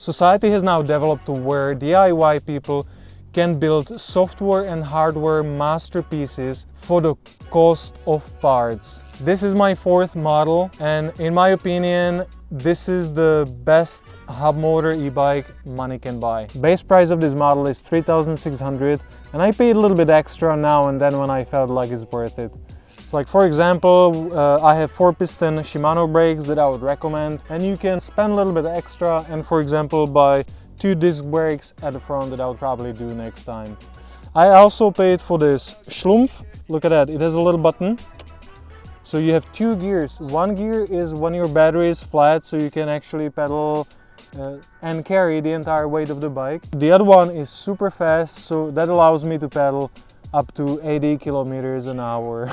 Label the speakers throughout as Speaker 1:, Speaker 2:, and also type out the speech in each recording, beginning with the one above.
Speaker 1: Society has now developed to where DIY people can build software and hardware masterpieces for the cost of parts. This is my fourth model, and in my opinion, this is the best hub motor e-bike money can buy. Base price of this model is 3,600, and I paid a little bit extra now and then when I felt like it's worth it. So like for example, I have 4-piston Shimano brakes that I would recommend, and you can spend a little bit extra and for example buy 2 disc brakes at the front that I would probably do next time. I also paid for this Schlumpf. Look at that, it has a little button. So you have 2 gears. One gear is when your battery is flat, so you can actually pedal and carry the entire weight of the bike. The other one is super fast, so that allows me to pedal up to 80 kilometers an hour.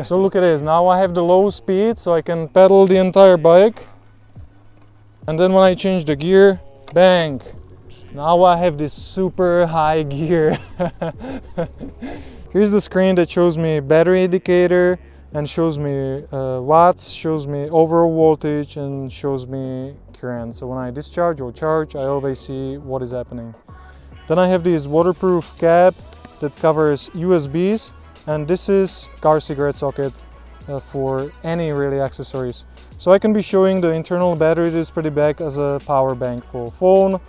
Speaker 1: So look at this, now I have the low speed, so I can pedal the entire bike. And then when I change the gear, bang! Now I have this super high gear. Here's the screen that shows me battery indicator and shows me watts, shows me overall voltage and shows me current. So when I discharge or charge, I always see what is happening. Then I have this waterproof cap that covers USBs, and this is car cigarette socket for any really accessories. So I can be showing the internal battery display back as a power bank for phone,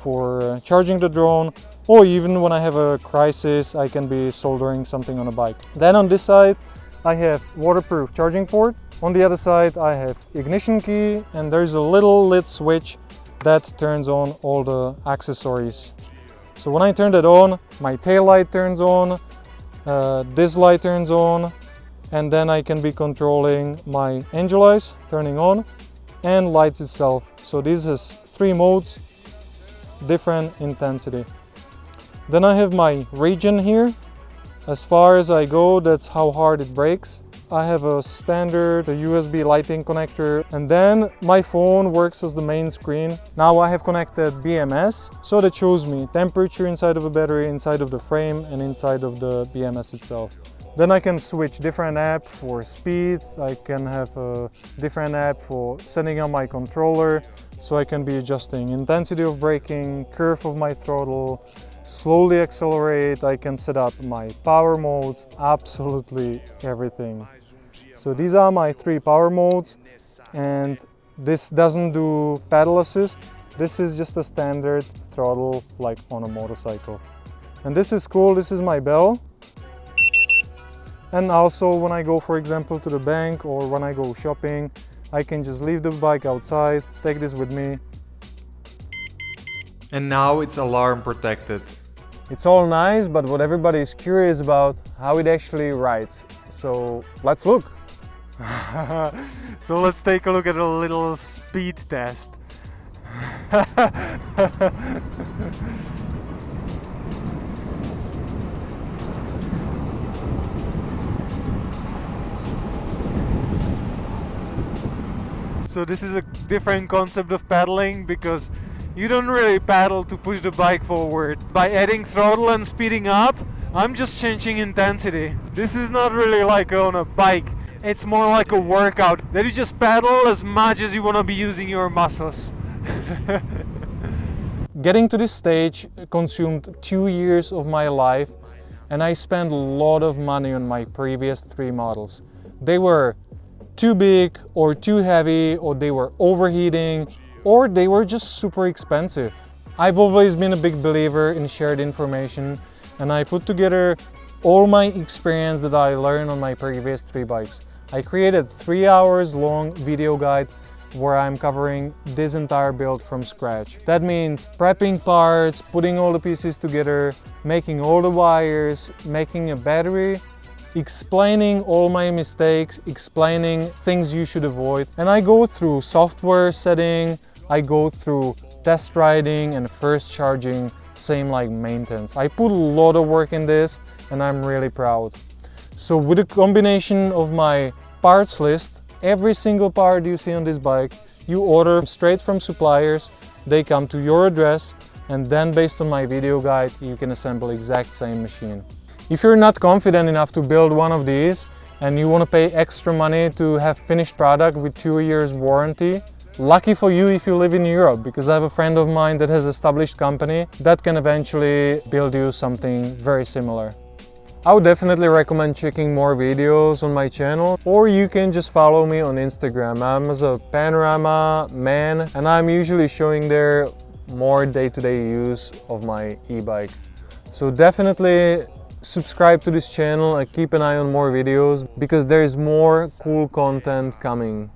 Speaker 1: for charging the drone, or even when I have a crisis I can be soldering something on a bike. Then on this side I have waterproof charging port. On the other side I have ignition key, and there's a little lit switch that turns on all the accessories. So when I turn that on, my tail light turns on, this light turns on, and then I can be controlling my angel eyes turning on and lights itself. So this has 3 modes, different intensity. Then I have my region here. As far as I go, that's how hard it brakes. I have a standard USB lighting connector, and then my phone works as the main screen. Now I have connected BMS, so that shows me temperature inside of a battery, inside of the frame, and inside of the BMS itself. Then I can switch different app for speed. I can have a different app for setting up my controller, so I can be adjusting intensity of braking, curve of my throttle, slowly accelerate. I can set up my power modes, absolutely everything. So these are my 3 power modes, and this doesn't do pedal assist. This is just a standard throttle like on a motorcycle. And this is cool, this is my bell. And also when I go, for example, to the bank or when I go shopping, I can just leave the bike outside, take this with me.
Speaker 2: And now it's alarm protected.
Speaker 1: It's all nice, but what everybody is curious about, how it actually rides. So let's look.
Speaker 2: So let's take a look at a little speed test. So this is a different concept of pedaling, because you don't really pedal to push the bike forward. By adding throttle and speeding up, I'm just changing intensity. This is not really like on a bike. It's more like a workout that you just pedal as much as you want to be using your muscles.
Speaker 1: Getting to this stage consumed 2 years of my life, and I spent a lot of money on my previous 3 models. They were too big or too heavy, or they were overheating, or they were just super expensive. I've always been a big believer in shared information, and I put together all my experience that I learned on my previous 3 bikes. I created 3 hours long video guide where I'm covering this entire build from scratch. That means prepping parts, putting all the pieces together, making all the wires, making a battery, explaining all my mistakes, explaining things you should avoid. And I go through software setting, I go through test riding and first charging, same like maintenance. I put a lot of work in this, and I'm really proud. So with a combination of my parts list, every single part you see on this bike, you order straight from suppliers, they come to your address, and then based on my video guide, you can assemble exact same machine. If you're not confident enough to build one of these and you want to pay extra money to have finished product with 2 years warranty, Lucky for you if you live in Europe, because I have a friend of mine that has established company that can eventually build you something very similar. I would definitely recommend checking more videos on my channel, or you can just follow me on Instagram. I'm as a panorama man, and I'm usually showing there more day-to-day use of my e-bike. So definitely subscribe to this channel and keep an eye on more videos, because there is more cool content coming.